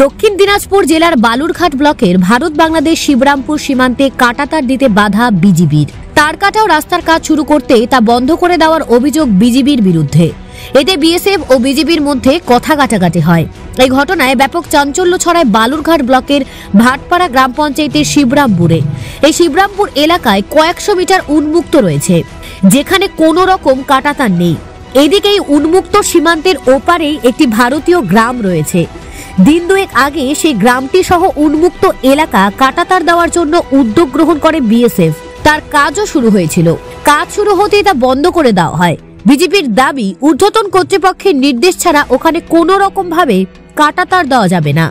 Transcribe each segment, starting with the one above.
দক্ষিণ দিনাজপুর জেলার বালুরঘাট ব্লকের ভারত বাংলাদেশ শিবরামপুর সীমান্তে কাঁটাতার দিতে বাধা বিজিবির। তার কাটাও রাস্তার কাজ শুরু করতে তা বন্ধ করে দেওয়ার অভিযোগ বিজিবির বিরুদ্ধে। এতে বিএসএফ ও বিজিবির মধ্যে কথা কাটাকাটি হয়। এই ঘটনায় ব্যাপক চাঞ্চল্য ছড়ায় বালুরঘাট ব্লকের ভাটপাড়া গ্রাম পঞ্চায়েতের শিবরামপুরে। এই শিবরামপুর এলাকায় কয়েকশো মিটার উন্মুক্ত রয়েছে, যেখানে কোনো রকম কাঁটাতার নেই। এদিকেই উন্মুক্ত সীমান্তের ওপারেই একটি ভারতীয় গ্রাম রয়েছে। দিন দুয়েক আগে সেই গ্রামটি সহ উন্মুক্ত এলাকা কাঁটাতার দেওয়ার জন্য উদ্যোগ গ্রহণ করে বিএসএফ। তার কাজও শুরু হয়েছিল। কাজ শুরু হতেই তা বন্ধ করে দেওয়া হয়। বিজেপির দাবি, ঊর্ধ্বতন কর্তৃপক্ষের নির্দেশ ছাড়া ওখানে কোনো রকম ভাবে কাঁটাতার দেওয়া যাবে না।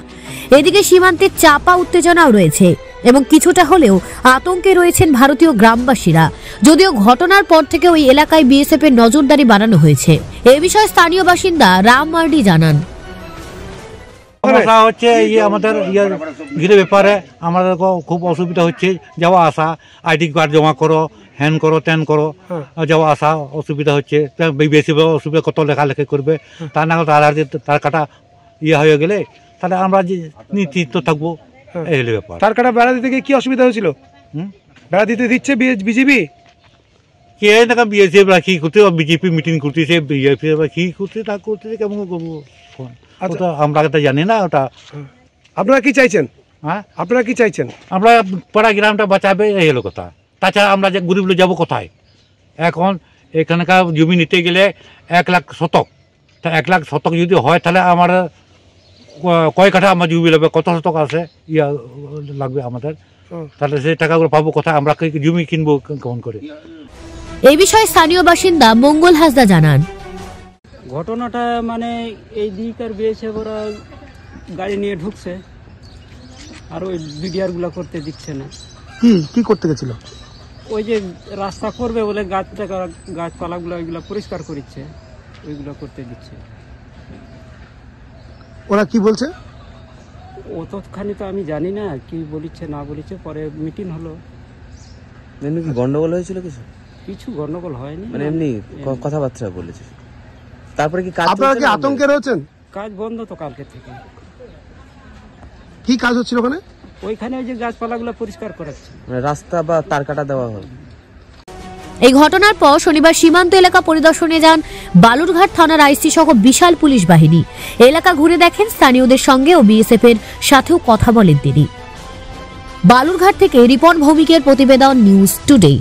এদিকে সীমান্তে চাপা উত্তেজনাও রয়েছে এবং কিছুটা হলেও আতঙ্কে রয়েছেন ভারতীয় গ্রামবাসীরা। যদিও ঘটনার পর থেকে ওই এলাকায় বিএসএফ এর নজরদারি বাড়ানো হয়েছে। এ বিষয়ে স্থানীয় বাসিন্দা রাম মার্ডি জানান, সমস্যা হচ্ছে আমাদের ঘিরে ব্যাপারে আমাদের খুব অসুবিধা হচ্ছে। যাওয়া আসা, আইডি কার্ড জমা করো, হ্যান করো, ত্যান করো, যাওয়া আসা অসুবিধা হচ্ছে। বেশি অসুবিধা কত লেখালেখি করবে, তার না তার কাটা হয়ে গেলে তাহলে আমরা যে নিশ্চিত থাকবো। এই হলো ব্যাপার। তার কাটা বেড়া দিতে গিয়ে কি অসুবিধা হয়েছিল? বেড়া দিতে দিচ্ছে বিজেপি? কে না বিএসএফ কি করতে, বিজেপি মিটিং করতেছে, বিএসএফ কি করতে তা করতেছে, কেমন করবো ওটা আমরা তো জানি না। ওটা আপনারা কি চাইছেন? হ্যাঁ, আপনারা কি চাইছেন? আমরা পাড়া গ্রামটা বাঁচাবে, এই হলো কথা। তাছাড়া আমরা যে গরিব লোক যাবো কোথায়? এখন এখানকার জমি নিতে গেলে 1 লাখ শতক, তা 1 লাখ শতক যদি হয় তাহলে আমার কয় কাঠা আমার জমি লাগবে, কত শতক আছে লাগবে আমাদের, তাহলে সেই টাকাগুলো পাবো কোথায়? আমরা জমি কিনবো কেমন করে? এই বিষয়ে স্থানীয় বাসিন্দা মঙ্গল হাসদা জানান, ঘটনাটা মানে এই দিককার বিএসএফ ওরা গাড়ি নিয়ে ঢুকছে আর ওই বিডিআর গুলা করতে দিচ্ছে না। কি করতে গেছিল? ওই যে রাস্তা করবে বলে গাছপালাগুলো ওইগুলো পরিষ্কার করছে, ওইগুলো করতে দিচ্ছে। ওরা কি বলছে? অতখানি তো আমি জানি না কি বলিচ্ছে না বলিচ্ছে। পরে মিটিং হলো। এমনি কি গন্ডগোল হয়েছিল? কিছু গন্ডগোল হয়নি, মানে এমনি কথাবার্তা বলেছে। তারপরে কি আপনারা কি আতঙ্কে রয়েছেন? কাজ বন্ধ তো কালকে থেকে। কি কাজ হচ্ছিল ওখানে? ওইখানে ওই যে গাছপালাগুলো পরিষ্কার করাচ্ছে, মানে রাস্তা বা তার কাটা দেওয়া হয়। এই ঘটনার পর শনিবার সীমান্ত এলাকা পরিদর্শনে যান বালুরঘাট থানার আইসি সহ বিশাল পুলিশ বাহিনী। এলাকা ঘুরে দেখেন, স্থানীয়দের সঙ্গে ও বিএসএফ এর সাথেও কথা বলেন তিনি। বালুরঘাট থেকে রিপন ভৌমিকের প্রতিবেদন, নিউজ টুডে।